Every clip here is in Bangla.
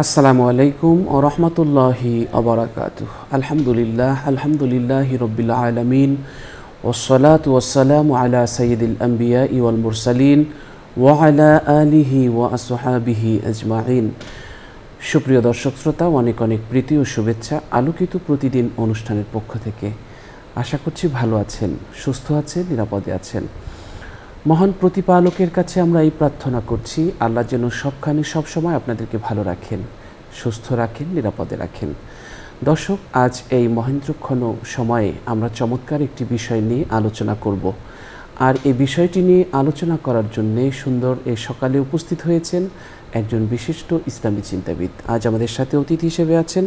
আসসালামু আলাইকুম ওয়া রাহমাতুল্লাহি ওয়া বারাকাতুহু। আলহামদুলিল্লাহি রাব্বিল আলামিন ওয়াসসালাতু ওয়াসসালামু আলা সাইয়্যিদিল আমবিয়াই ওয়াল মুরসালিন ওয়া আলা আলিহি ওয়া আসহাবিহি আজমাইন। সুপ্রিয় দর্শক শ্রোতা, অনেক অনেক প্রীতি ও শুভেচ্ছা আলোকিত প্রতিদিন অনুষ্ঠানের পক্ষ থেকে। আশা করছি ভালো আছেন, সুস্থ আছেন, নিরাপদে আছেন। মহান প্রতিপালকের কাছে আমরা এই প্রার্থনা করছি, আল্লাহ যেন সবখানে সবসময় আপনাদেরকে ভালো রাখেন, সুস্থ রাখেন, নিরাপদে রাখেন। দর্শক, আজ এই মহেন্দ্রক্ষণ সময়ে আমরা চমৎকার একটি বিষয় নিয়ে আলোচনা করব। আর এই বিষয়টি নিয়ে আলোচনা করার জন্যে সুন্দর এই সকালে উপস্থিত হয়েছেন একজন বিশিষ্ট ইসলামী চিন্তাবিদ। আজ আমাদের সাথে অতিথি হিসেবে আছেন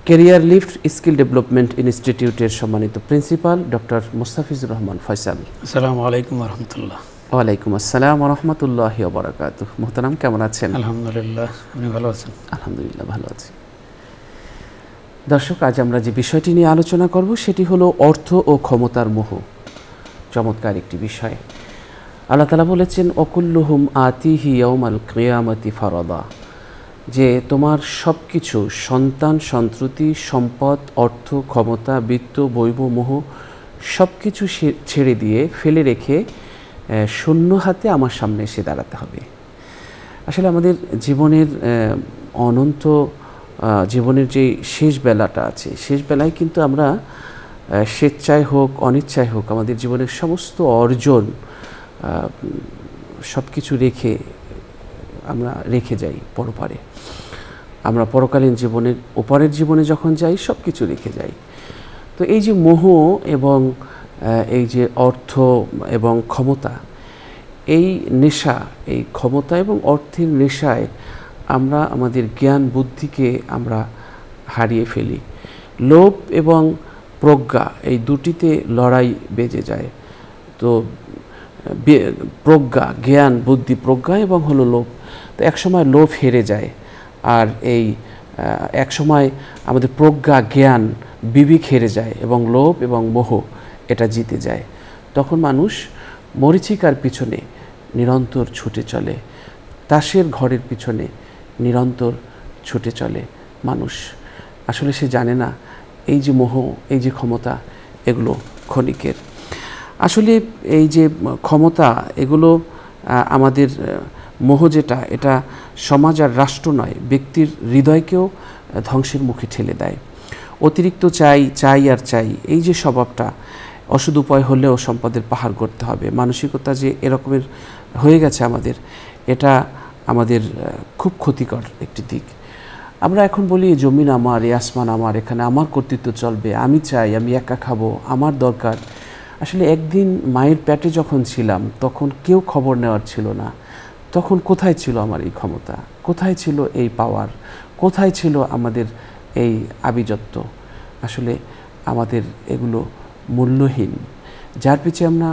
ক্যারিয়ার লিফট স্কিল ডেভেলপমেন্ট ইনস্টিটিউটের সম্মানিত প্রিন্সিপাল ডক্টর মোস্তাফিজুর রহমান ফয়সাল। আসসালামু আলাইকুম ওয়া রাহমাতুল্লাহ। ওয়ালাইকুম আসসালাম ওয়া রাহমাতুল্লাহি ওয়া বারাকাতুহু। মুহতারাম, কেমন আছেন? আলহামদুলিল্লাহ, আপনি ভালো আছেন? আলহামদুলিল্লাহ, ভালো আছি। দর্শক, আজ আমরা যে বিষয়টি নিয়ে আলোচনা করব সেটি হলো অর্থ ও ক্ষমতার মোহ। চমৎকার একটি বিষয়। আল্লাহ তাআলা বলেছেন, ওয়াকুল্লুহুম আতিহি ইয়াউমাল কিয়ামাতি ফারাদা, যে তোমার সব কিছু সন্তান, সন্ততি, সম্পদ, অর্থ, ক্ষমতা, বিত্ত, বৈভব, মোহ সব কিছু ছেড়ে দিয়ে ফেলে রেখে শূন্য হাতে আমার সামনে এসে দাঁড়াতে হবে। আসলে আমাদের জীবনের অনন্ত জীবনের যে শেষ বেলাটা আছে, শেষ বেলায় কিন্তু আমরা স্বেচ্ছায় হোক অনিচ্ছায় হোক আমাদের জীবনের সমস্ত অর্জন সব কিছু রেখে আমরা রেখে যাই পরপারে। আমরা পরকালীন জীবনের ওপারের জীবনে যখন যাই সব কিছু রেখে যাই। তো এই যে মোহ এবং এই যে অর্থ এবং ক্ষমতা, এই নেশা, এই ক্ষমতা এবং অর্থের নেশায় আমরা আমাদের জ্ঞান বুদ্ধিকে আমরা হারিয়ে ফেলি। লোভ এবং প্রজ্ঞা, এই দুটিতে লড়াই বেজে যায়। তো প্রজ্ঞা, জ্ঞান বুদ্ধি, প্রজ্ঞা এবং হলো লোভ। তো একসময় লোভ হেরে যায়, আর এই একসময় আমাদের প্রজ্ঞা, জ্ঞান, বিবেক হেরে যায় এবং লোভ এবং মোহ এটা জিতে যায়। তখন মানুষ মরীচিকার পিছনে নিরন্তর ছুটে চলে, তাসের ঘরের পিছনে নিরন্তর ছুটে চলে মানুষ। আসলে সে জানে না এই যে মোহ, এই যে ক্ষমতা, এগুলো ক্ষণিকের। আসলে এই যে ক্ষমতা, এগুলো আমাদের মোহ যেটা, এটা সমাজ আর রাষ্ট্র নয়, ব্যক্তির হৃদয়কেও ধ্বংসের মুখে ঠেলে দেয়। অতিরিক্ত চাই, চাই আর চাই, এই যে স্বভাবটা, অসৎ উপায় হলেও সম্পদের পাহাড় গড়তে হবে, মানসিকতা যে এরকমের হয়ে গেছে আমাদের, এটা আমাদের খুব ক্ষতিকর একটি দিক। আমরা এখন বলি জমিন আমার, এই আসমান আমার, এখানে আমার কর্তৃত্ব চলবে, আমি চাই, আমি একা খাবো, আমার দরকার। আসলে একদিন মায়ের পেটে যখন ছিলাম তখন কেউ খবর নেওয়ার ছিল না। তখন কোথায় ছিল আমার এই ক্ষমতা, কোথায় ছিল এই পাওয়ার, কোথায় ছিল আমাদের এই আভিজাত্য? আসলে আমাদের এগুলো মূল্যহীন। যার পিছে আমরা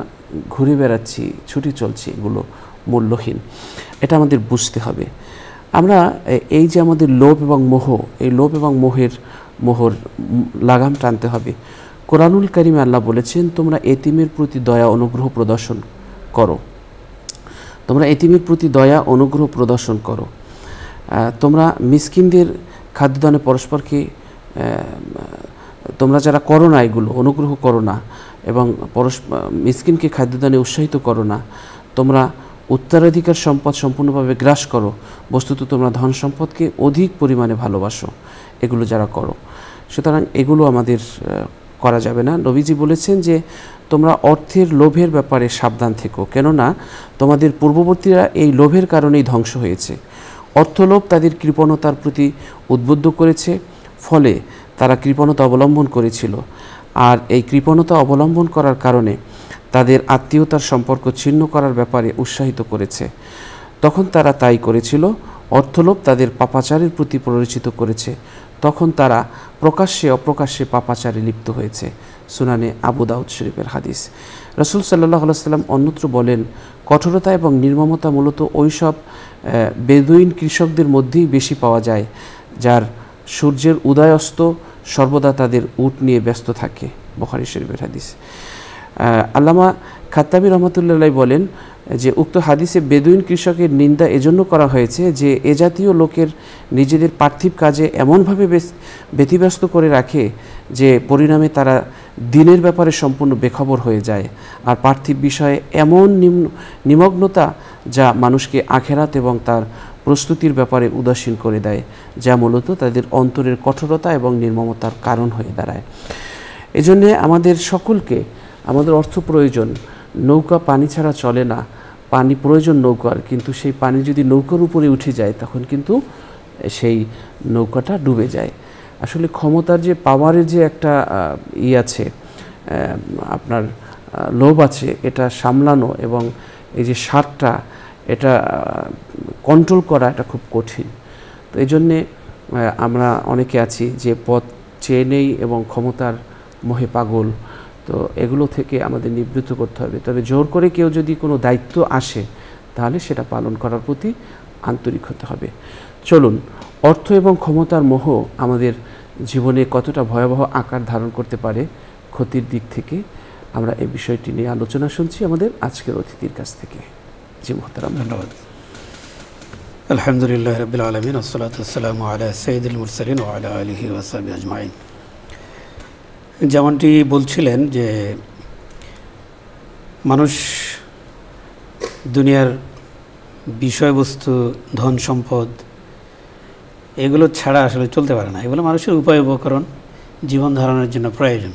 ঘুরে বেড়াচ্ছি, ছুটে চলছি, এগুলো মূল্যহীন। এটা আমাদের বুঝতে হবে। আমরা এই যে আমাদের লোভ এবং মোহ, এই লোভ এবং মোহর লাগাম টানতে হবে। কোরআনুল কারিমে আল্লাহ বলেছেন, তোমরা এতিমের প্রতি দয়া অনুগ্রহ প্রদর্শন করো, তোমরা এতিমের প্রতি দয়া অনুগ্রহ প্রদর্শন করো। তোমরা মিসকিনদের খাদ্যদানে পরস্পরকে, তোমরা যারা করো না এগুলো, অনুগ্রহ করো না এবং মিসকিনকে খাদ্যদানে উৎসাহিত করো না। তোমরা উত্তরাধিকার সম্পদ সম্পূর্ণভাবে গ্রাস করো, বস্তুত তোমরা ধন সম্পদকে অধিক পরিমাণে ভালোবাসো। এগুলো যারা করো, সুতরাং এগুলো আমাদের করা যাবে না। নবীজি বলেছেন যে তোমরা অর্থের লোভের ব্যাপারে সাবধান থেকো, কেননা তোমাদের পূর্ববর্তীরা এই লোভের কারণেই ধ্বংস হয়েছে। অর্থলোভ তাদের কৃপণতার প্রতি উদ্বুদ্ধ করেছে, ফলে তারা কৃপণতা অবলম্বন করেছিল। আর এই কৃপণতা অবলম্বন করার কারণে তাদের আত্মীয়তার সম্পর্ক ছিন্ন করার ব্যাপারে উৎসাহিত করেছে। তখন তারা তাই করেছিল। অর্থলোভ তাদের পাপাচারের প্রতি প্ররোচিত করেছে, তখন তারা প্রকাশ্যে অপ্রকাশ্যে পাপাচারে লিপ্ত হয়েছে। সুনানে আবু দাউদ শরীফের হাদিস। রাসূল সাল্লাল্লাহু আলাইহি ওয়াসাল্লাম অন্যত্র বলেন, কঠোরতা এবং নির্মমতা মূলত ওইসব বেদুইন কৃষকদের মধ্যেই বেশি পাওয়া যায়, যার সূর্যের উদয় অস্ত সর্বদা তাদের উট নিয়ে ব্যস্ত থাকে। বুখারী শরীফের হাদিস। আল্লামা খাত্তাবী রহমতুল্লাহ বলেন যে উক্ত হাদিসে বেদুইন কৃষকের নিন্দা এজন্য করা হয়েছে যে এ জাতীয় লোকের নিজেদের পার্থিব কাজে এমনভাবে ব্যতিব্যস্ত করে রাখে যে পরিণামে তারা দিনের ব্যাপারে সম্পূর্ণ বেখবর হয়ে যায়, আর পার্থিব বিষয়ে এমন নিমগ্নতা যা মানুষকে আখেরাত এবং তার প্রস্তুতির ব্যাপারে উদাসীন করে দেয়, যা মূলত তাদের অন্তরের কঠোরতা এবং নির্মমতার কারণ হয়ে দাঁড়ায়। এজন্যে আমাদের সকলকে আমাদের অর্থ প্রয়োজন, নৌকা পানি ছাড়া চলে না, পানি প্রয়োজন নৌকার, কিন্তু সেই পানি যদি নৌকার উপরে উঠে যায় তখন কিন্তু সেই নৌকাটা ডুবে যায়। আসলে ক্ষমতার যে পাওয়ারের যে একটা আছে, আপনার লোভ আছে, এটা সামলানো এবং এই যে স্বাদটা এটা কন্ট্রোল করা এটা খুব কঠিন। তো এই জন্যে আমরা অনেকে আছি যে পথ চেয়ে নেই এবং ক্ষমতার মোহে পাগল। তো এগুলো থেকে আমাদের নিবৃত্ত করতে হবে। তবে জোর করে কেউ যদি কোনো দায়িত্ব আসে তাহলে সেটা পালন করার প্রতি আন্তরিক হতে হবে। চলুন, অর্থ এবং ক্ষমতার মোহ আমাদের জীবনে কতটা ভয়াবহ আকার ধারণ করতে পারে ক্ষতির দিক থেকে, আমরা এই বিষয়টি নিয়ে আলোচনা শুনছি আমাদের আজকের অতিথির কাছ থেকে। জি মুহতারাম, ধন্যবাদ। আলহামদুলিল্লাহ রাব্বিল আলামিন, ওয়াসসালাতু ওয়াসসালামু আলা সাইয়্যিদিল মুরসালিন ওয়া আলা আলিহি ওয়া সাহবিহি আজমাইন। যেমনটি বলছিলেন যে মানুষ দুনিয়ার বিষয়বস্তু, ধন সম্পদ এগুলো ছাড়া আসলে চলতে পারে না। এগুলো মানুষের উপায় উপকরণ, জীবন ধারণের জন্য প্রয়োজন।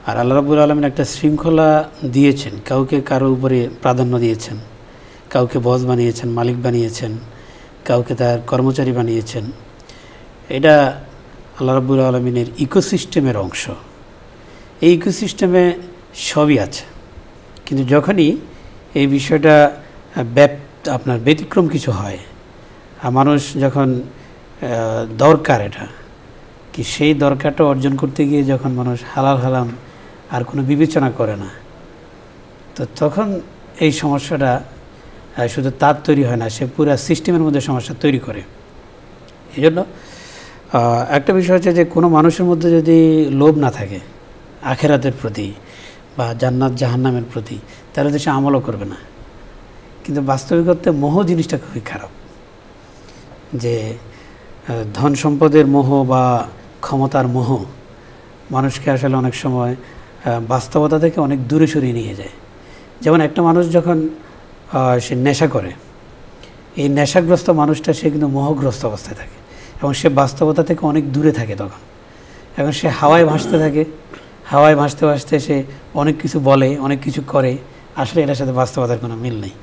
আর আল্লাহ রাব্বুল আলামিন একটা শৃঙ্খলা দিয়েছেন, কাউকে কারো উপরে প্রাধান্য দিয়েছেন, কাউকে বস বানিয়েছেন, মালিক বানিয়েছেন, কাউকে তার কর্মচারী বানিয়েছেন। এটা আল্লাহ রাব্বুল আলামিনের ইকোসিস্টেমের অংশ। এই ইকোসিস্টেমে সবই আছে, কিন্তু যখনই এই বিষয়টা আপনার ব্যতিক্রম কিছু হয়, মানুষ যখন দরকার এটা কি সেই দরকারটা অর্জন করতে গিয়ে যখন মানুষ হালাল হারাম আর কোনো বিবেচনা করে না, তো তখন এই সমস্যাটা শুধু তার তৈরি হয় না, সে পুরো সিস্টেমের মধ্যে সমস্যা তৈরি করে। এই জন্য একটা বিষয় হচ্ছে যে কোনো মানুষের মধ্যে যদি লোভ না থাকে আখেরাতের প্রতি বা জান্নাত জাহান্নামের প্রতি, তাহলে তো সে আমলও করবে না। কিন্তু বাস্তবিকতে মোহ জিনিসটা খুবই খারাপ, যে ধন সম্পদের মোহ বা ক্ষমতার মোহ মানুষকে আসলে অনেক সময় বাস্তবতা থেকে অনেক দূরে সরিয়ে নিয়ে যায়। যেমন একটা মানুষ যখন সে নেশা করে, এই নেশাগ্রস্ত মানুষটা সে কিন্তু মোহগ্রস্ত অবস্থায় থাকে এবং সে বাস্তবতা থেকে অনেক দূরে থাকে তখন। এখন সে হাওয়ায় ভাসতে থাকে, হাওয়ায় ভাসতে ভাসতে সে অনেক কিছু বলে, অনেক কিছু করে, আসলে এটার সাথে বাস্তবতার কোনো মিল নেই।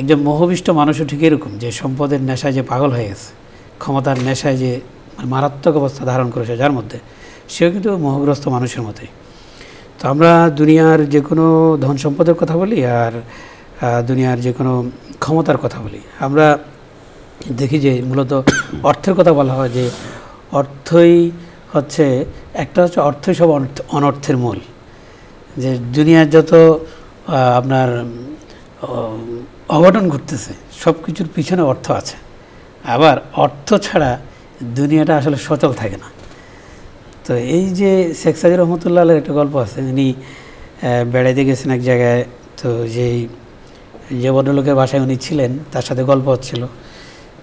একজন মোহবিষ্ট মানুষও ঠিক এরকম, যে সম্পদের নেশায় যে পাগল হয়ে গেছে, ক্ষমতার নেশায় যে মারাত্মক অবস্থা ধারণ করেছে যার মধ্যে, সেও কিন্তু মোহগ্রস্ত মানুষের মতোই। তো আমরা দুনিয়ার যে কোনো ধন সম্পদের কথা বলি আর দুনিয়ার যে কোনো ক্ষমতার কথা বলি, আমরা দেখি যে মূলত অর্থের কথা বলা হয়, যে অর্থই হচ্ছে একটা হচ্ছে অর্থই সব অনর্থের মূল। যে দুনিয়ার যত আপনার অঘটন ঘটতেছে সব কিছুর পিছনে অর্থ আছে, আবার অর্থ ছাড়া দুনিয়াটা আসলে সচল থাকে না। তো এই যে শেখ সাজিদ রহমতুল্লাহ আলের একটা গল্প আছে, উনি বেড়াইতে গেছেন এক জায়গায়, তো যে ভদ্রলোকের বাসায় উনি ছিলেন তার সাথে গল্প হচ্ছিল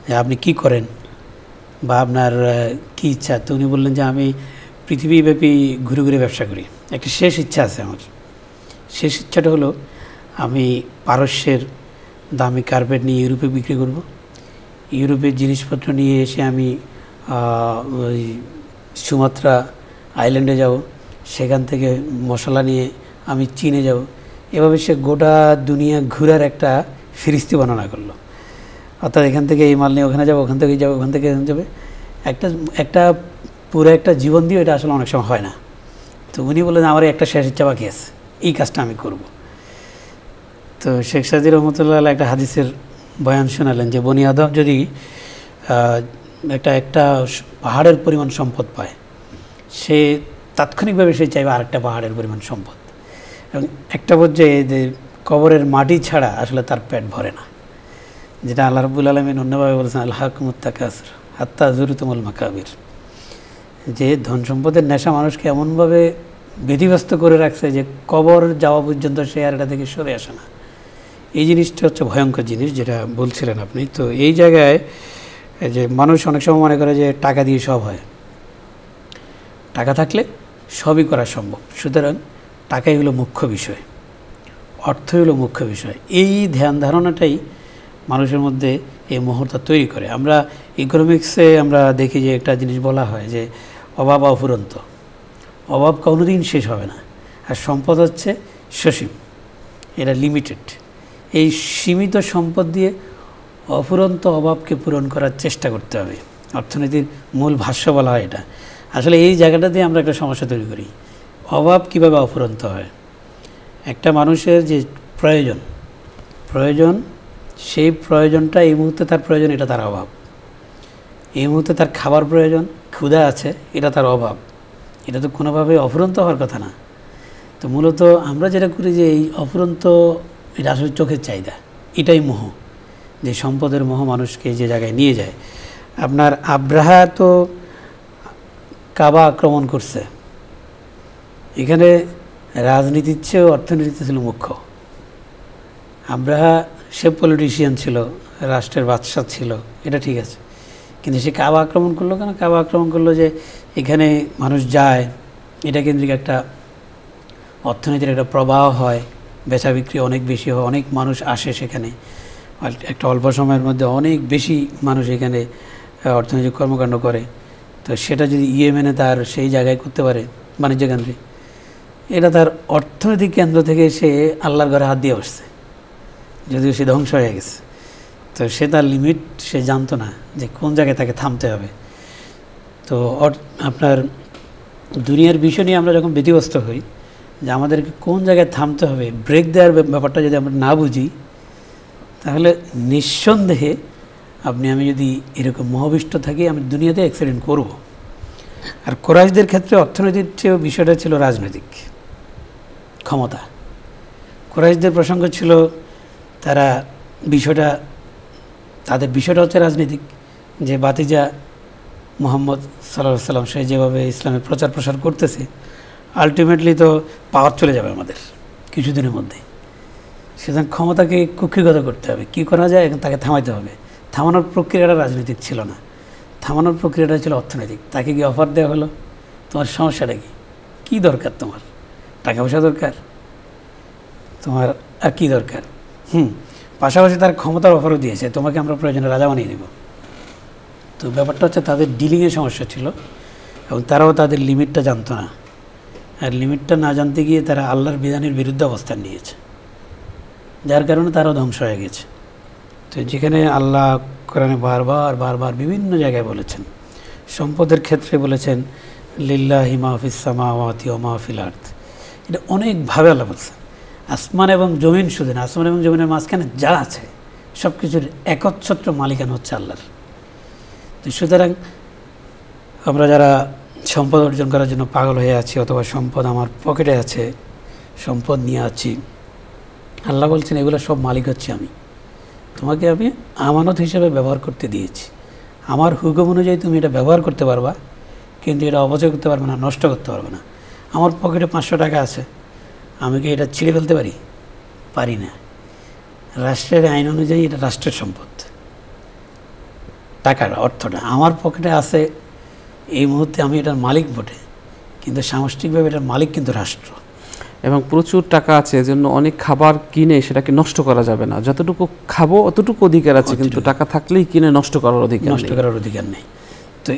যে আপনি কি করেন বা আপনার কি ইচ্ছা। তো উনি বললেন যে আমি পৃথিবীব্যাপী ঘুরে ঘুরে ব্যবসা করি, একটা শেষ ইচ্ছা আছে আমার। শেষ ইচ্ছাটা হলো আমি পারস্যের দামি কার্পেট নিয়ে ইউরোপে বিক্রি করব, ইউরোপের জিনিসপত্র নিয়ে এসে আমি ওই সুমাত্রা আইল্যান্ডে যাব, সেখান থেকে মশলা নিয়ে আমি চীনে যাব। এভাবে সে গোটা দুনিয়া ঘুরার একটা ফিরিস্তি বর্ণনা করলো। অর্থাৎ এখান থেকে এই মাল নিয়ে ওখানে যাবো, ওখান থেকে যাবো, ওখান থেকে এখানে যাবে, একটা পুরো একটা জীবন দিয়ে এটা আসলে অনেক সময় হয় না। তো উনি বললেন আমার একটা শেষ ইচ্ছা বাকি আছে, এই কাজটা আমি করব। তো শেখ সাজিদ রহমতুল্লাহ একটা হাদিসের বয়ান শোনালেন যে বনি আদম যদি একটা পাহাড়ের পরিমাণ সম্পদ পায়, সে তাৎক্ষণিকভাবে সে চাইবে আরেকটা পাহাড়ের পরিমাণ সম্পদ, এবং একটা পর্যায়ে যে কবরের মাটি ছাড়া আসলে তার পেট ভরে না, যেটা আল্লাহ রাব্বুল আলামিন অন্যভাবে বলেছেন আলহাকুমুত তাকাসুর হাত্তা যুরতুমুল মাকাবির, যে ধন সম্পদের নেশা মানুষকে এমনভাবে ব্যতিব্যস্ত করে রাখছে যে কবর যাওয়া পর্যন্ত সে আর এটা থেকে সরে আসে না। এই জিনিসটা হচ্ছে ভয়ঙ্কর জিনিস, যেটা বলছিলেন আপনি। তো এই জায়গায় যে মানুষ অনেক সময় মনে করে যে টাকা দিয়ে সব হয়, টাকা থাকলে সবই করা সম্ভব, সুতরাং টাকাই হলো মুখ্য বিষয়, অর্থই হলো মুখ্য বিষয়। এই ধ্যান ধারণাটাই মানুষের মধ্যে এই মুহূর্ত তৈরি করে। আমরা ইকোনমিক্সে আমরা দেখি যে একটা জিনিস বলা হয় যে অভাব অফুরন্ত, অভাব কোনোদিন শেষ হবে না, আর সম্পদ হচ্ছে সসীম, এটা লিমিটেড। এই সীমিত সম্পদ দিয়ে অফুরন্ত অভাবকে পূরণ করার চেষ্টা করতে হবে, অর্থনীতির মূল ভাষ্য বলা হয় এটা। আসলে এই জায়গাটাতে আমরা একটা সমস্যা তৈরি করি, অভাব কীভাবে অফুরন্ত হয়। একটা মানুষের যে প্রয়োজন সেই প্রয়োজনটা এই মুহূর্তে তার প্রয়োজন, এটা তার অভাব। এই মুহূর্তে তার খাবার প্রয়োজন, ক্ষুধা আছে, এটা তার অভাব। এটা তো কোনোভাবে অফুরন্ত হওয়ার কথা না। তো মূলত আমরা যেটা করি যে এই অফুরন্ত, এটা আসলে চোখের চাহিদা, এটাই মোহ, যে সম্পদের মোহ মানুষকে যে জায়গায় নিয়ে যায়। আপনার আব্রাহা তো কাবা আক্রমণ করছে, এখানে রাজনীতির চেয়েও অর্থনীতি ছিল মুখ্য। আব্রাহা সে পলিটিশিয়ান ছিল, রাষ্ট্রের বাদশা ছিল, এটা ঠিক আছে, কিন্তু সে কাবা আক্রমণ করলো কেন? কাবা আক্রমণ করলো যে এখানে মানুষ যায়, এটা কেন্দ্রিক একটা অর্থনীতির একটা প্রবাহ হয়, বেচা বিক্রি অনেক বেশি হয়, অনেক মানুষ আসে সেখানে, একটা অল্প সময়ের মধ্যে অনেক বেশি মানুষ এখানে অর্থনৈতিক কর্মকাণ্ড করে। তো সেটা যদি ইয়েমেনে তার সেই জায়গায় করতে পারে বাণিজ্য কেন্দ্রে, এটা তার অর্থনৈতিক কেন্দ্র থেকে সে আল্লাহর ঘরে হাত দিয়ে বসছে, যদিও সে ধ্বংস হয়ে গেছে। তো সে তার লিমিট সে জানতো না যে কোন জায়গায় তাকে থামতে হবে। তো আপনার দুনিয়ার বিষয় নিয়ে আমরা যখন ব্যতিব্যস্ত হই যে আমাদেরকে কোন জায়গায় থামতে হবে, ব্রেক দেওয়ার ব্যাপারটা যদি আমরা না বুঝি, তাহলে নিঃসন্দেহে আমি যদি এরকম মোহবিষ্ট থাকি, আমি দুনিয়াতে অ্যাক্সিডেন্ট করব। আর কুরাইশদের ক্ষেত্রে অর্থনৈতিক চেয়েও বিষয়টা ছিল রাজনৈতিক ক্ষমতা। কুরাইশদের প্রসঙ্গ ছিল তারা তাদের বিষয়টা হচ্ছে রাজনৈতিক, যে বাতিজা মুহাম্মদ সাল্লাল্লাহু আলাইহি ওয়াসাল্লাম সে যেভাবে ইসলামের প্রচার প্রসার করতেছে, আলটিমেটলি তো পাওয়ার চলে যাবে আমাদের কিছুদিনের মধ্যে। সুতরাং ক্ষমতাকে কুক্ষিগত করতে হবে, কি করা যায় এখন তাকে থামাইতে হবে। থামানোর প্রক্রিয়াটা রাজনৈতিক ছিল না, থামানোর প্রক্রিয়াটা ছিল অর্থনৈতিক। তাকে কি অফার দেওয়া হলো, তোমার সমস্যাটা কী দরকার, তোমার টাকা পয়সা দরকার, তোমার আর কি দরকার? পাশাপাশি তার ক্ষমতার অফারও দিয়েছে, তোমাকে আমরা প্রয়োজনে রাজা বানিয়ে নেব। তো ব্যাপারটা হচ্ছে তাদের ডিলিংয়ের সমস্যা ছিল, এবং তারাও তাদের লিমিটটা জানতো না। আর লিমিটটা না জানতে গিয়ে তারা আল্লাহর বিধানের বিরুদ্ধে অবস্থান নিয়েছে, যার কারণে তারাও ধ্বংস হয়ে গেছে। তো যেখানে আল্লাহ কোরআনে বারবার বিভিন্ন জায়গায় বলেছেন, সম্পদের ক্ষেত্রে বলেছেন লিল্লাহি মা ফিস সামাওয়াতি ওয়া মা ফিল আরদ, এটা অনেকভাবে আল্লাহ বলছেন। আসমান এবং জমিন শুধু না, আসমান এবং জমিনের মাঝখানে যা আছে সব কিছুর একচ্ছত্র মালিকানা হচ্ছে আল্লাহর। তো সুতরাং আমরা যারা সম্পদ অর্জন করার জন্য পাগল হয়ে আছি, অথবা সম্পদ আমার পকেটে আছে, সম্পদ নিয়ে আছি, আল্লাহ বলছেন এগুলো সব মালিক হচ্ছে আমি, তোমাকে আমি আমানত হিসেবে ব্যবহার করতে দিয়েছি। আমার হুকুম অনুযায়ী তুমি এটা ব্যবহার করতে পারবা, কিন্তু এটা অপচয় করতে পারবে না, নষ্ট করতে পারবে না। আমার পকেটে 500 টাকা আছে, আমি কি এটা ছিঁড়ে ফেলতে পারি না। রাষ্ট্রের আইন অনুযায়ী এটা রাষ্ট্রের সম্পদ, টাকার অর্থটা আমার পকেটে আছে, এই মুহূর্তে আমি এটার মালিক বটে, কিন্তু সামষ্টিকভাবে এটার মালিক কিন্তু রাষ্ট্র। এবং প্রচুর টাকা আছে, এজন্য অনেক খাবার কিনে সেটাকে নষ্ট করা যাবে না। যতটুকু খাবো অতটুকু অধিকার আছে, কিন্তু টাকা থাকলেই কিনে নষ্ট করার অধিকার নেই। তো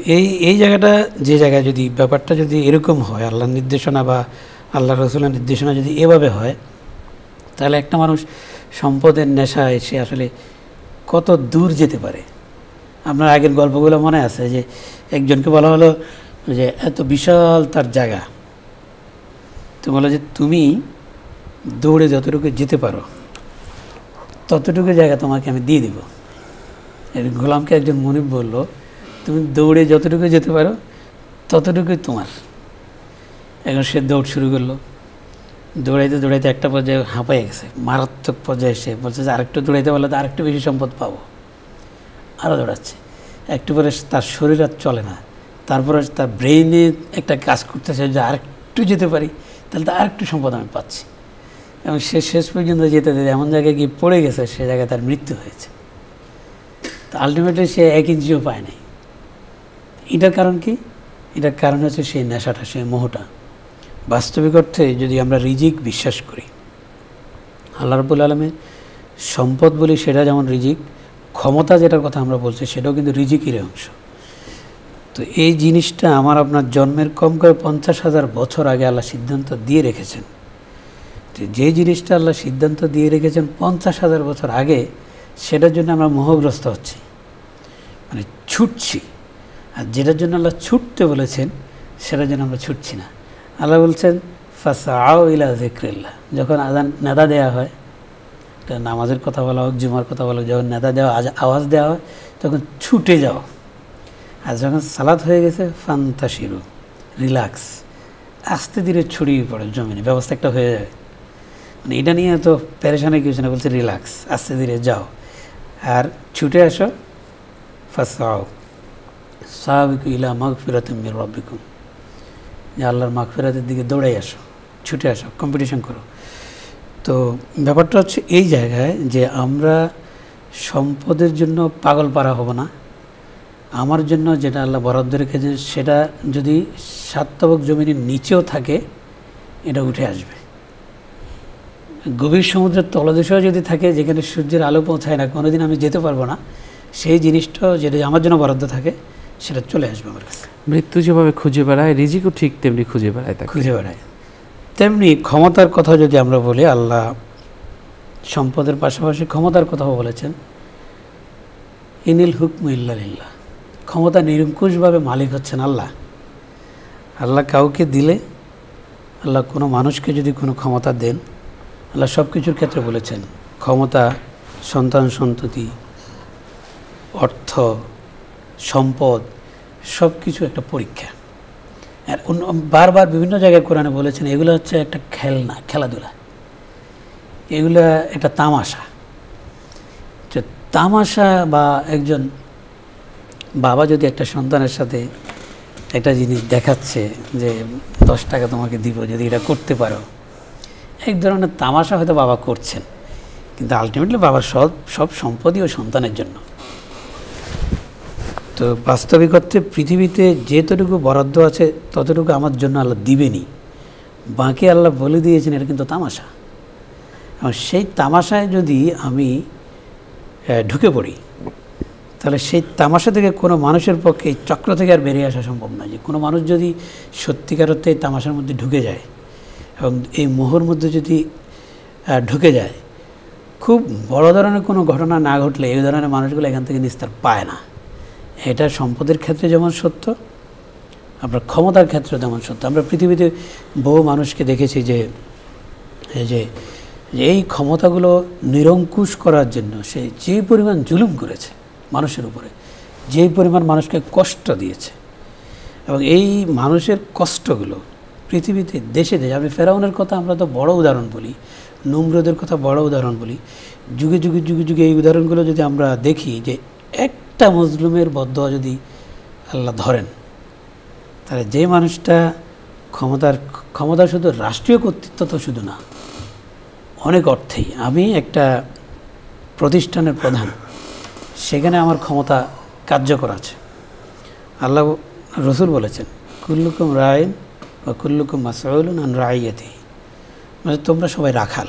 এই জায়গাটা, যে জায়গায় যদি ব্যাপারটা যদি এরকম হয়, আল্লাহর নির্দেশনা বা আল্লাহ রসুলের নির্দেশনা যদি এভাবে হয়, তাহলে একটা মানুষ সম্পদের নেশায় সে আসলে কত দূর যেতে পারে। আপনার আগের গল্পগুলো মনে আছে যে একজনকে বলা হলো যে এত বিশাল তার জায়গা, তো বলো যে তুমি দৌড়ে যতটুকু যেতে পারো ততটুকু জায়গা তোমাকে আমি দিয়ে দিব। গোলামকে একজন মনিব বলল, তুমি দৌড়ে যতটুকু যেতে পারো ততটুকুই তোমার। এখন সে দৌড় শুরু করলো, দৌড়াইতে একটা পর্যায়ে হাঁপাইয়ে গেছে, মারাত্মক পর্যায়ে এসে বলছে যে আরেকটু দৌড়াইতে পারলে তো আরেকটু বেশি সম্পদ পাবো। আরও দৌড়াচ্ছে, একটু পরে তার শরীর আর চলে না, তারপরে তার ব্রেইনে একটা কাজ করতেছে যে আরেকটু যেতে পারি, তাহলে তো আরেকটু সম্পদ আমি পাচ্ছি। এবং সে শেষ পর্যন্ত যেতে যেতে এমন জায়গায় গিয়ে পড়ে গেছে, সে জায়গায় তার মৃত্যু হয়েছে। তো আলটিমেটলি সে 1 ইঞ্চিও পায় নাই। এটার কারণ কি? এটার কারণ হচ্ছে সেই নেশাটা, সেই মোহটা। বাস্তবিক অর্থে যদি আমরা রিজিক বিশ্বাস করি, আল্লাহ রাব্বুল আলামিন সম্পদ বলি সেটা যেমন রিজিক, ক্ষমতা যেটার কথা আমরা বলছি সেটাও কিন্তু রিজিকের অংশ। তো এই জিনিসটা আমার আপনার জন্মের কম করে 50,000 বছর আগে আল্লাহ সিদ্ধান্ত দিয়ে রেখেছেন। যে জিনিসটা আল্লাহ সিদ্ধান্ত দিয়ে রেখেছেন 50,000 বছর আগে, সেটার জন্য আমরা মোহগ্রস্ত হচ্ছি, মানে ছুটছি। আর যেটার জন্য আল্লাহ ছুটতে বলেছেন সেটার জন্য আমরা ছুটছি না। আল্লাহ বলছেন ফাসআউ ইলা যিকরিল্লাহ, যখন আযান নেদা দেওয়া হয়, নামাজের কথা বলা হোক, জুমার কথা বলা হোক, যখন নেদা দেওয়া আওয়াজ দেওয়া হয় তখন ছুটে যাও। আর যখন সালাত হয়ে গেছে ফান্তাশিরু, রিল্যাক্স, আস্তে ধীরে ছড়িয়ে পড়ে জমিনে, ব্যবস্থা একটা হয়ে যায়। মানে এটা নিয়ে তো পেরেশানি কিছু না, বলছে রিল্যাক্স, আস্তে ধীরে যাও আর ছুটে আসো। ফাসআউ সাবিকু ইলা মাগফিরাতিম মির রাব্বিকুম, যে আল্লাহর মাগফিরাতের দিকে দৌড়াই আসো, ছুটে আসো, কম্পিটিশন করো। তো ব্যাপারটা হচ্ছে এই জায়গায় যে আমরা সম্পদের জন্য পাগল পারা হব না। আমার জন্য যেটা আল্লাহ বরাদ্দ রেখেছেন সেটা যদি 7 তবক জমিনের নিচেও থাকে, এটা উঠে আসবে। গভীর সমুদ্রের তলদেশেও যদি থাকে, যেখানে সূর্যের আলো পৌঁছায় না, কোনোদিন আমি যেতে পারবো না, সেই জিনিসটাও যেটা আমার জন্য বরাদ্দ থাকে সেটা চলে আসবে আমার কাছে। মৃত্যু যেভাবে খুঁজে বেড়ায়, রিজিকও ঠিক তেমনি খুঁজে বেড়ায়, খুঁজে বেড়ায়। তেমনি ক্ষমতার কথা যদি আমরা বলি, আল্লাহ সম্পদের পাশাপাশি ক্ষমতার কথাও বলেছেন। ইনিল হুকমু ইল্লা লিল্লাহ, ক্ষমতা নিরঙ্কুশভাবে মালিক হচ্ছেন আল্লাহ। আল্লাহ কাউকে দিলে, আল্লাহ কোনো মানুষকে যদি কোনো ক্ষমতা দেন, আল্লাহ সব কিছুর ক্ষেত্রে বলেছেন ক্ষমতা, সন্তান সন্ততি, অর্থ, সম্পদ, সব কিছু একটা পরীক্ষা। আর বারবার বিভিন্ন জায়গায় কোরআনে বলেছেন এগুলো হচ্ছে একটা খেলনা, খেলাধুলা, এগুলো একটা তামাশা। যে তামাশা বা একজন বাবা যদি একটা সন্তানের সাথে একটা জিনিস দেখাচ্ছে যে 10 টাকা তোমাকে দিব যদি এটা করতে পারো, এক ধরনের তামাশা হয়তো বাবা করছেন, কিন্তু আলটিমেটলি বাবার সব সম্পদই ও সন্তানের জন্য। তো বাস্তবিক অর্থে পৃথিবীতে যেতটুকু বরাদ্দ আছে ততটুকু আমার জন্য আল্লাহ দিবেনি, বাকি আল্লাহ বলে দিয়েছেন এটা কিন্তু তামাশা। এবং সেই তামাশায় যদি আমি ঢুকে পড়ি, তাহলে সেই তামাশা থেকে কোনো মানুষের পক্ষে এই চক্র থেকে আর বেরিয়ে আসা সম্ভব নয়। যে কোনো মানুষ যদি সত্যিকার অর্থে এই তামাশার মধ্যে ঢুকে যায় এবং এই মোহর মধ্যে যদি ঢুকে যায়, খুব বড় ধরনের কোনো ঘটনা না ঘটলে এই ধরনের মানুষগুলো এখান থেকে নিস্তার পায় না। এটা সম্পদের ক্ষেত্রে যেমন সত্য, আমরা ক্ষমতার ক্ষেত্রে যেমন সত্য। আমরা পৃথিবীতে বহু মানুষকে দেখেছি যে এই ক্ষমতাগুলো নিরঙ্কুশ করার জন্য সে যে পরিমাণ জুলুম করেছে মানুষের উপরে, যেই পরিমাণ মানুষকে কষ্ট দিয়েছে, এবং এই মানুষের কষ্টগুলো পৃথিবীতে দেশে দেশে, আমি ফেরাউনের কথা আমরা তো বড় উদাহরণ বলি, নমরুদের কথা বড় উদাহরণ বলি, যুগে যুগে যুগে যুগে এই উদাহরণগুলো যদি আমরা দেখি, যে একটা মজলুমের বদদোয়া যদি আল্লাহ ধরেন, তাহলে যে মানুষটা ক্ষমতা শুধু রাষ্ট্রীয় কর্তৃত্ব তো শুধু না, অনেক অর্থেই। আমি একটা প্রতিষ্ঠানের প্রধান, সেখানে আমার ক্ষমতা কার্যকর আছে। আল্লাহ রসুল বলেছেন কুল্লুকুম রাইন বা কুল্লুকুম মাসউলুন আন রাইয়াতিহি, মানে তোমরা সবাই রাখাল।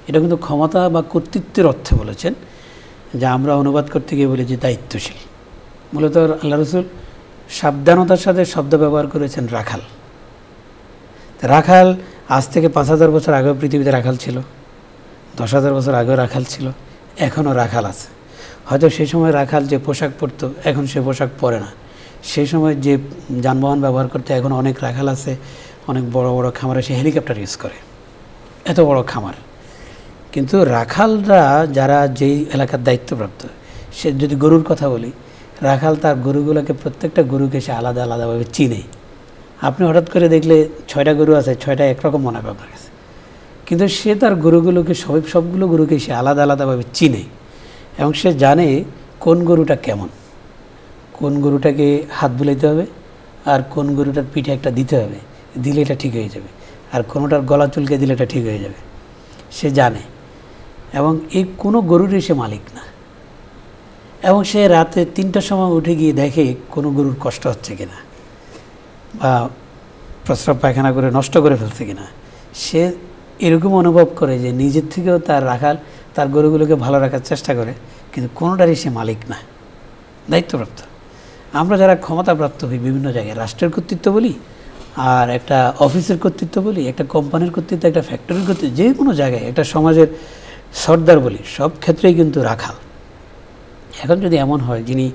এটা কিন্তু ক্ষমতা বা কর্তৃত্বের অর্থে বলেছেন, যা আমরা অনুবাদ করতে গিয়ে বলি যে দায়িত্বশীল। মূলত আল্লাহ রসুল সাবধানতার সাথে শব্দ ব্যবহার করেছেন রাখাল। রাখাল আজ থেকে 5,000 বছর আগেও পৃথিবীতে রাখাল ছিল, 10,000 বছর আগেও রাখাল ছিল, এখনও রাখাল আছে। হয়তো সেই সময় রাখাল যে পোশাক পরতো এখন সে পোশাক পরে না, সেই সময় যে যানবাহন ব্যবহার করতে এখন অনেক রাখাল আছে, অনেক বড় বড় খামারে সে হেলিকপ্টার ইউজ করে, এত বড় খামার। কিন্তু রাখালরা যারা যেই এলাকার দায়িত্বপ্রাপ্ত, সে যদি গরুর কথা বলি, রাখাল তার গরুগুলোকে প্রত্যেকটা গরুকে সে আলাদা আলাদাভাবে চিনে। আপনি হঠাৎ করে দেখলে 6টা গরু আছে, 6টা একরকম মনে হবে আপনার কাছে, কিন্তু সে তার গরুগুলোকে সবগুলো গরুকে সে আলাদা আলাদাভাবে চিনে, এবং সে জানে কোন গরুটা কেমন, কোন গরুটাকে হাত বুলাইতে হবে আর কোন গরুটার পিঠে একটা দিতে হবে, দিলে এটা ঠিক হয়ে যাবে। আর কোনোটার গলা চুলকে দিলে এটা ঠিক হয়ে যাবে, সে জানে। এবং এই কোনো গরুরই সে মালিক না। এবং সে রাতে 3টার সময় উঠে গিয়ে দেখে কোনো গরুর কষ্ট হচ্ছে কিনা বা প্রস্রাব পায়খানা করে নষ্ট করে ফেলছে কিনা। সে এরকম অনুভব করে যে নিজের থেকেও তার রাখাল তার গরুগুলোকে ভালো রাখার চেষ্টা করে, কিন্তু কোনোটারই সে মালিক না, দায়িত্বপ্রাপ্ত। আমরা যারা ক্ষমতাপ্রাপ্ত হই বিভিন্ন জায়গায়, রাষ্ট্রের কর্তৃত্ব বলি, আর একটা অফিসের কর্তৃত্ব বলি, একটা কোম্পানির কর্তৃত্ব, একটা ফ্যাক্টরির কর্তৃত্ব, যে কোনো জায়গায় একটা সমাজের সর্দার বলি, সব ক্ষেত্রেই কিন্তু রাখাল। এখন যদি এমন হয় যিনি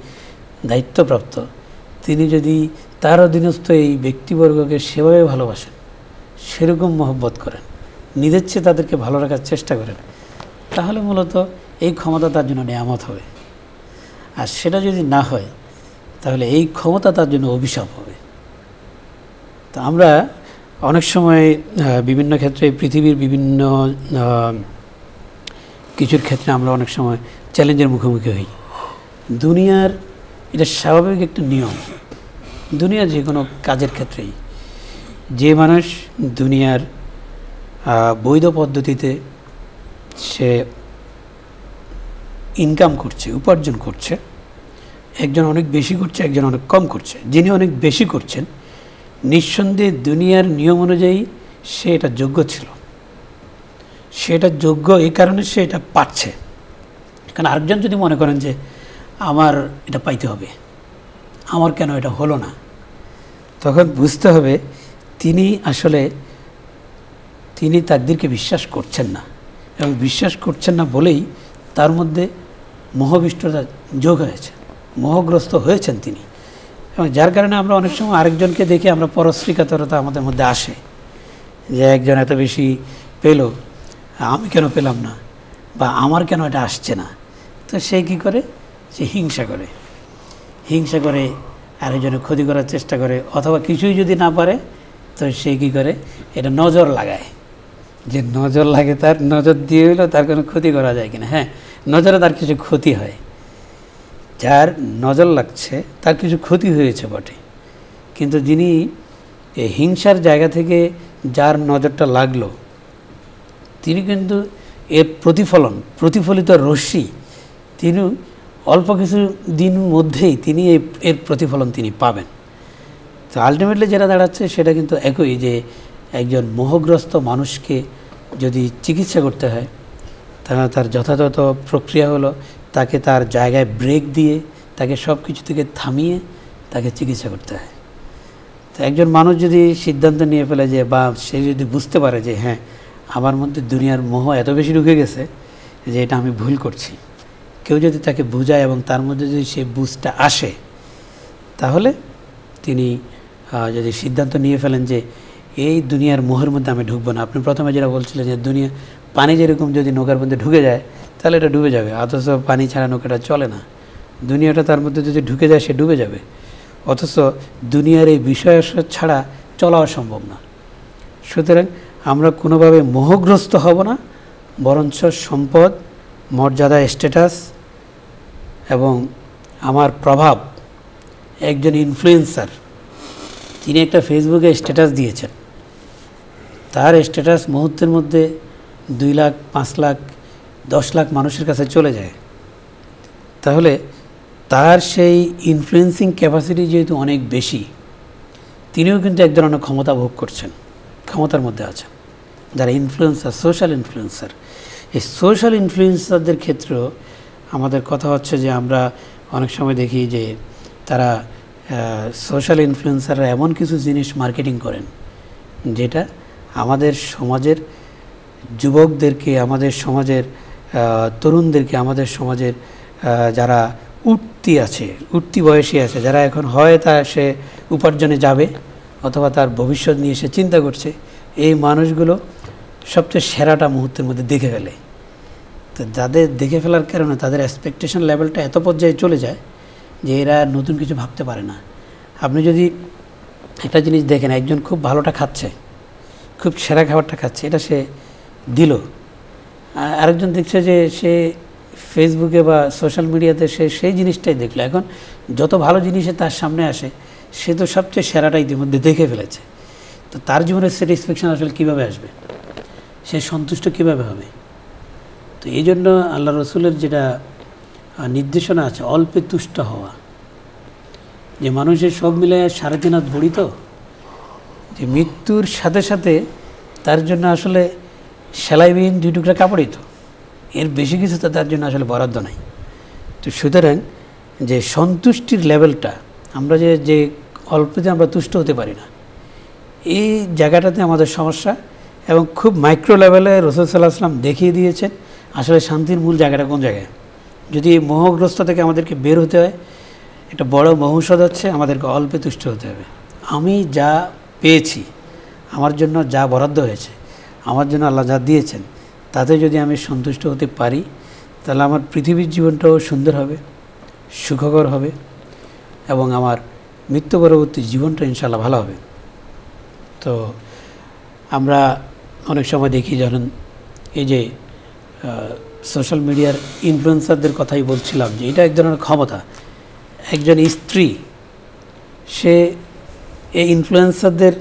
দায়িত্বপ্রাপ্ত, তিনি যদি তার অধীনস্থ এই ব্যক্তিবর্গকে সেভাবে ভালোবাসেন, সেরকম মহব্বত করেন, নিজের চেয়ে তাদেরকে ভালো রাখার চেষ্টা করেন, তাহলে মূলত এই ক্ষমতা তার জন্য নেয়ামত হবে। আর সেটা যদি না হয়, তাহলে এই ক্ষমতা তার জন্য অভিশাপ হবে। তো আমরা অনেক সময় বিভিন্ন ক্ষেত্রে, পৃথিবীর বিভিন্ন কিছুর ক্ষেত্রে আমরা অনেক সময় চ্যালেঞ্জের মুখোমুখি হই। দুনিয়ার এটা স্বাভাবিক একটা নিয়ম, দুনিয়ার যে কোনো কাজের ক্ষেত্রেই যে মানুষ দুনিয়ার বৈধ পদ্ধতিতে সে ইনকাম করছে, উপার্জন করছে, একজন অনেক বেশি করছে, একজন অনেক কম করছে। যিনি অনেক বেশি করছেন, নিঃসন্দেহে দুনিয়ার নিয়ম অনুযায়ী সে এটা যোগ্য ছিল, সেটা যোগ্য এই কারণে সে এটা পাচ্ছে। কারণ আরেকজন যদি মনে করেন যে আমার এটা পাইতে হবে, আমার কেন এটা হলো না, তখন বুঝতে হবে তিনি তাকদীরকে বিশ্বাস করছেন না, এবং বিশ্বাস করছেন না বলেই তার মধ্যে মোহবিষ্টতা যোগ হয়েছে, মোহগ্রস্ত হয়েছেন তিনি। এবং যার কারণে আমরা অনেক সময় আরেকজনকে দেখে আমরা পরশ্রীকাতরতা আমাদের মধ্যে আসে, যে একজন এত বেশি পেল, আমি কেন পেলাম না, বা আমার কেন এটা আসছে না। তো সে কী করে, সে হিংসা করে আরেকজনের ক্ষতি করার চেষ্টা করে, অথবা কিছুই যদি না পারে তো সে কী করে, এটা নজর লাগায়, যে নজর লাগে, তার নজর দিয়ে হইলো তার কোনো ক্ষতি করা যায় কিনা। হ্যাঁ, নজরে তার কিছু ক্ষতি হয়, যার নজর লাগছে তার কিছু ক্ষতি হয়েছে বটে, কিন্তু যিনি এই হিংসার জায়গা থেকে যার নজরটা লাগলো, তিনি কিন্তু এর প্রতিফলিত রশ্মি তিনি অল্প কিছু দিন মধ্যেই তিনি এর প্রতিফলন তিনি পাবেন। তো আলটিমেটলি যেটা দাঁড়াচ্ছে সেটা কিন্তু একই, যে একজন মোহগ্রস্ত মানুষকে যদি চিকিৎসা করতে হয়, তাহলে তার যথাযথ প্রক্রিয়া হলো তাকে তার জায়গায় ব্রেক দিয়ে, তাকে সব কিছু থেকে থামিয়ে তাকে চিকিৎসা করতে হয়। তো একজন মানুষ যদি সিদ্ধান্ত নিয়ে ফেলে যে, বা সে যদি বুঝতে পারে যে হ্যাঁ, আমার মধ্যে দুনিয়ার মোহ এত বেশি ঢুকে গেছে যে এটা আমি ভুল করছি, কেউ যদি তাকে বোঝায় এবং তার মধ্যে যদি সে বুঝটা আসে, তাহলে তিনি যদি সিদ্ধান্ত নিয়ে ফেলেন যে এই দুনিয়ার মোহের মধ্যে আমি ঢুকবো না। আপনি প্রথমে যেটা বলছিলেন যে দুনিয়া পানি যেরকম যদি নৌকার মধ্যে ঢুকে যায় তাহলে এটা ডুবে যাবে, অথচ পানি ছাড়া নৌকাটা চলে না। দুনিয়াটা তার মধ্যে যদি ঢুকে যায় সে ডুবে যাবে, অথচ দুনিয়ার এই বিষয় ছাড়া চলা অসম্ভব না। সুতরাং আমরা কোনোভাবে মোহগ্রস্ত হব না, বরঞ্চ সম্পদ, মর্যাদা, স্ট্যাটাস এবং আমার প্রভাব, একজন ইনফ্লুয়েন্সার তিনি একটা ফেসবুকে স্ট্যাটাস দিয়েছেন, তার স্ট্যাটাস মুহূর্তের মধ্যে 2 লাখ, 5 লাখ, 10 লাখ মানুষের কাছে চলে যায়। তাহলে তার সেই ইনফ্লুয়েন্সিং ক্যাপাসিটি যেহেতু অনেক বেশি, তিনিও কিন্তু এক ধরনের ক্ষমতা ভোগ করছেন, ক্ষমতার মধ্যে আছেন। যারা ইনফ্লুয়েন্সার, সোশ্যাল ইনফ্লুয়েন্সার, এই সোশ্যাল ইনফ্লুয়েন্সারদের ক্ষেত্রেও আমাদের কথা হচ্ছে যে আমরা অনেক সময় দেখি যে তারা সোশ্যাল ইনফ্লুয়েন্সাররা এমন কিছু জিনিস মার্কেটিং করেন যেটা আমাদের সমাজের যুবকদেরকে, আমাদের সমাজের তরুণদেরকে, আমাদের সমাজের যারা উঠতি বয়সী আছে, যারা এখন হয় সে উপার্জনে যাবে অথবা তার ভবিষ্যৎ নিয়ে সে চিন্তা করছে, এই মানুষগুলো সবচেয়ে সেরাটা মুহূর্তের মধ্যে দেখে ফেলে। তো যাদের দেখে ফেলার কারণে তাদের এক্সপেকটেশন লেভেলটা এত পর্যায়ে চলে যায় যে এরা নতুন কিছু ভাবতে পারে না। আপনি যদি একটা জিনিস দেখেন, একজন খুব ভালোটা খাচ্ছে, খুব সেরা খাবারটা খাচ্ছে, এটা সে দিল, আরেকজন দেখছে যে সে ফেসবুকে বা সোশ্যাল মিডিয়াতে সে সেই জিনিসটাই দেখলো। এখন যত ভালো জিনিসে তার সামনে আসে সে তো সবচেয়ে সেরাটা ইতিমধ্যে দেখে ফেলেছে। তো তো তার জীবনের স্যাটিসফ্যাকশন আসলে কীভাবে আসবে, সে সন্তুষ্ট কীভাবে হবে? তো এই জন্য আল্লাহ রসুলের যেটা নির্দেশনা আছে, অল্পে তুষ্ট হওয়া, যে মানুষের সব মিলে 3.5 হাত ভরি, তো যে মৃত্যুর সাথে সাথে তার জন্য আসলে সেলাইবিহীন 2 টুকরা কাপড়ই, তো এর বেশি কিছু তো তার জন্য আসলে বরাদ্দ নাই। তো সুতরাং যে সন্তুষ্টির লেভেলটা, আমরা যে অল্পতে আমরা তুষ্ট হতে পারি না, এই জায়গাটাতে আমাদের সমস্যা। এবং খুব মাইক্রো লেভেলে রাসূল সাল্লাল্লাহু আলাইহি ওয়াসাল্লাম দেখিয়ে দিয়েছেন আসলে শান্তির মূল জায়গাটা কোন জায়গায়। যদি মোহগ্রস্ত থেকে আমাদেরকে বের হতে হয়, একটা বড় মহৌষধ হচ্ছে আমাদেরকে অল্পে তুষ্ট হতে হবে। আমি যা পেয়েছি, আমার জন্য যা বরাদ্দ হয়েছে, আমার জন্য আল্লাহ যা দিয়েছেন, তাতে যদি আমি সন্তুষ্ট হতে পারি, তাহলে আমার পৃথিবীর জীবনটাও সুন্দর হবে, সুখকর হবে, এবং আমার মৃত্যু পরবর্তী জীবনটা ইনশাআল্লাহ ভালো হবে। তো আমরা অনেক সময় দেখি, যখন এই যে সোশ্যাল মিডিয়ার ইনফ্লুয়েন্সারদের কথাই বলছিলাম, যে এটা এক ধরনের ক্ষমতা। একজন স্ত্রী, সে এই ইনফ্লুয়েন্সারদের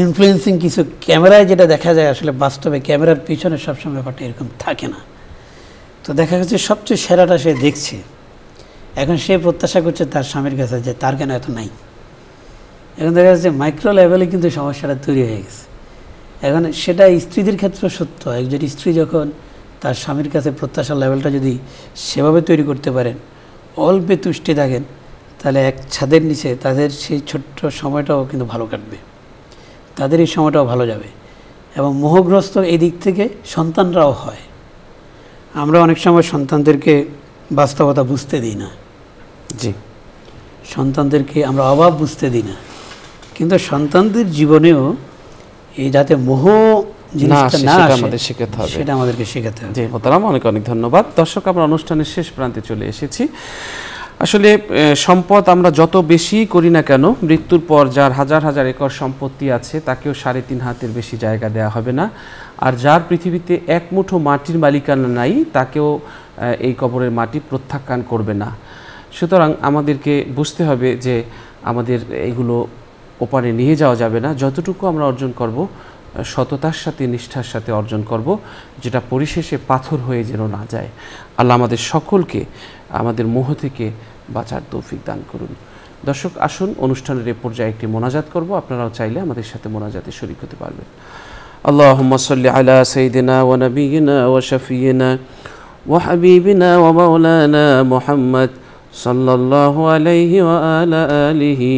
ইনফ্লুয়েন্সিং কিছু ক্যামেরায় যেটা দেখা যায়, আসলে বাস্তবে ক্যামেরার পিছনে সবসময় ব্যাপারটা এরকম থাকে না। তো দেখা গেছে সবচেয়ে সেরাটা সে দেখছে, এখন সে প্রত্যাশা করছে তার স্বামীর কাছে যে তার কেন এত নাই। এখন দেখা যাচ্ছে মাইক্রো লেভেলে কিন্তু সমস্যাটা তৈরি হয়ে গেছে। এখন সেটা স্ত্রীদের ক্ষেত্রে সত্য। একজন স্ত্রী যখন তার স্বামীর কাছে প্রত্যাশার লেভেলটা যদি সেভাবে তৈরি করতে পারেন, অল্পে তুষ্টি থাকেন, তাহলে এক ছাদের নিচে তাদের সেই ছোট্ট সময়টাও কিন্তু ভালো কাটবে, তাদের এই সময়টাও ভালো যাবে। এবং মোহগ্রস্ত এই দিক থেকে সন্তানরাও হয়। আমরা অনেক সময় সন্তানদেরকে বাস্তবতা বুঝতে দিই না, জি, সন্তানদেরকে আমরা অভাব বুঝতে দিই না, কিন্তু সন্তানদের জীবনেও এই যাতে মোহ জিনিসটা না আসে, আমাদের শেখাতে হবে, সেটা আমাদেরকে শেখাতে হবে। জি মোহতারাম, অনেক অনেক ধন্যবাদ। দর্শক, আমরা অনুষ্ঠানের শেষ প্রান্তে চলে এসেছি। আসলে সম্পদ আমরা যত বেশি করি না কেন, মৃত্যুর পর যার হাজার হাজার একর সম্পত্তি আছে তাকেও 3.5 হাতের বেশি জায়গা দেওয়া হবে না। আর যার পৃথিবীতে এক মুঠো মাটির মালিকানা নাই, তাকেও এই কবরের মাটি প্রত্যাখ্যান করবে না। সুতরাং আমাদেরকে বুঝতে হবে যে আমাদের এগুলো ওপারে নিয়ে যাওয়া যাবে না। যতটুকু আমরা অর্জন করব, সততার সাথে নিষ্ঠার সাথে অর্জন করব, যেটা পরিশেষে পাথর হয়ে যেন না যায়। আল্লাহ আমাদের সকলকে আমাদের মোহ থেকে বাঁচার তৌফিক দান করুন। দর্শক, আসুন অনুষ্ঠানের এ পর্যায়ে একটি মোনাজাত করব। আপনারাও চাইলে আমাদের সাথে মোনাজাতে শরীক হতে পারবেন। আল্লাহুম্মা সাল্লি আলা সাইয়্যিদিনা ওয়া নাবিয়িনা ওয়া শাফিয়িনা ওয়া হাবিবিনা ওয়া মাওলানা মুহাম্মদ সাল্লাল্লাহু আলাইহি ওয়া আলা আলিহি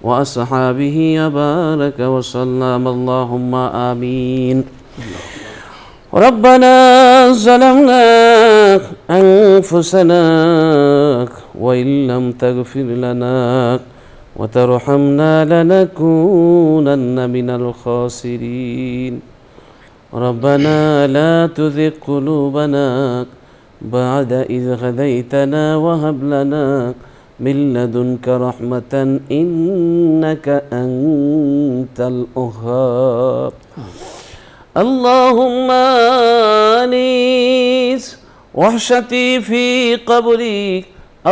ওয়া আসহাবিহি ওয়া বারাকা ওয়া সাল্লাম। আল্লাহুম্মা আমিন। ربنا ظلمنا أنفسنا وإن لم تغفر لنا وترحمنا لنكونن من الخاسرين. ربنا لا تزغ قلوبنا بعد إذ هديتنا وهب لنا من لدنك رحمة إنك أنت الوهاب. اللهم آنس وحشتي في قبري،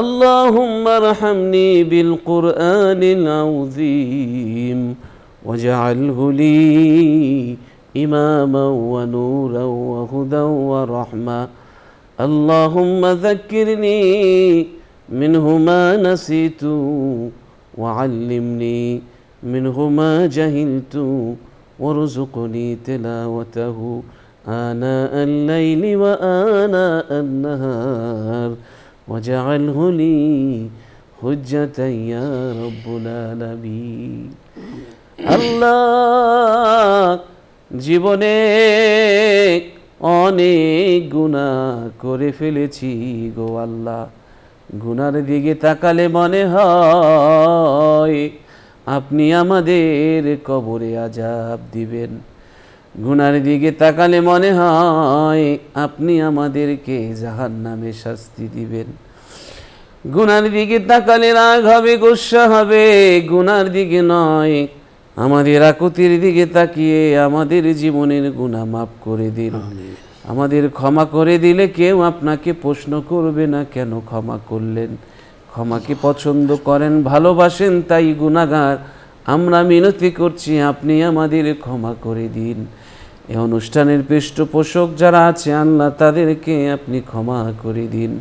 اللهم ارحمني بالقرآن العظيم واجعله لي إماما ونورا وهدى ورحمة. اللهم ذكرني منه ما نسيت وعلمني منه ما جهلت وارزقني تلاوته آناء الليل وآناء النهار واجعله لي حجة يا رب العالمين. আল্লাহ, জীবনে অনেক গুনাহ করে ফেলেছি গো আল্লাহ। গুনার দিকে তাকালে মনে হয় আপনি আমাদের কবরে আযাব দিবেন। গুনার দিকে তাকালে মনে হয় আপনি আমাদেরকে জাহান্নামে শাস্তি দিবেন। গুনার দিকে তাকালে রাগ হবে, গুসা হবে। গুনার দিকে নয়, আমাদের আকুতির দিকে তাকিয়ে আমাদের জীবনের গুনাহ মাফ করে দিন। আমাদের ক্ষমা করে দিলে কেউ আপনাকে প্রশ্ন করবে না কেন ক্ষমা করলেন। ক্ষমাকে পছন্দ করেন, ভালোবাসেন, তাই গুনাহগার আমরা মিনতি করছি আপনি আমাদের ক্ষমা করে দিন। এই অনুষ্ঠানের পৃষ্ঠপোষক যারা আছে আল্লাহ তাদেরকে আপনি ক্ষমা করে দিন।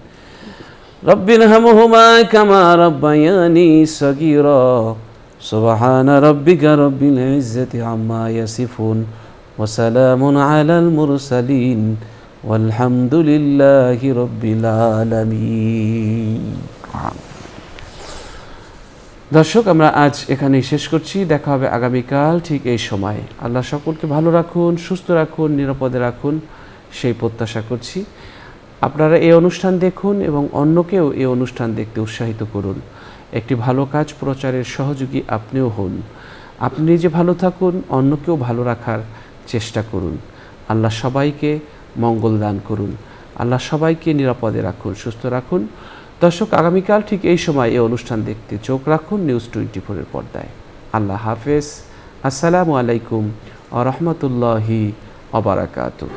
রব্বিরহামহুমা কামা রাব্বায়ানি সগীরা। সুবহানা রাব্বিকা রাব্বিল ইজ্জাতি আম্মা ইয়াসিফুন ওয়া সালামুন আলাল মুরসালিন ওয়ালহামদুলিল্লাহি রাব্বিল আলামিন। দর্শক, আমরা আজ এখানেই শেষ করছি। দেখা হবে আগামীকাল ঠিক এই সময়। আল্লাহ সকলকে ভালো রাখুন, সুস্থ রাখুন, নিরাপদে রাখুন, সেই প্রত্যাশা করছি। আপনারা এই অনুষ্ঠান দেখুন এবং অন্যকেও এই অনুষ্ঠান দেখতে উৎসাহিত করুন। একটি ভালো কাজ প্রচারের সহযোগী আপনিও হন। আপনি নিজে ভালো থাকুন, অন্যকেও ভালো রাখার চেষ্টা করুন। আল্লাহ সবাইকে মঙ্গল দান করুন। আল্লাহ সবাইকে নিরাপদে রাখুন, সুস্থ রাখুন। দর্শক, আগামীকাল ঠিক এই সময় এই অনুষ্ঠান দেখতে চোখ রাখুন নিউজ 24-এর পর্দায়। আল্লাহ হাফেজ। আসসালামু আলাইকুম ওয়া রাহমাতুল্লাহি ওয়া বারাকাতুহু।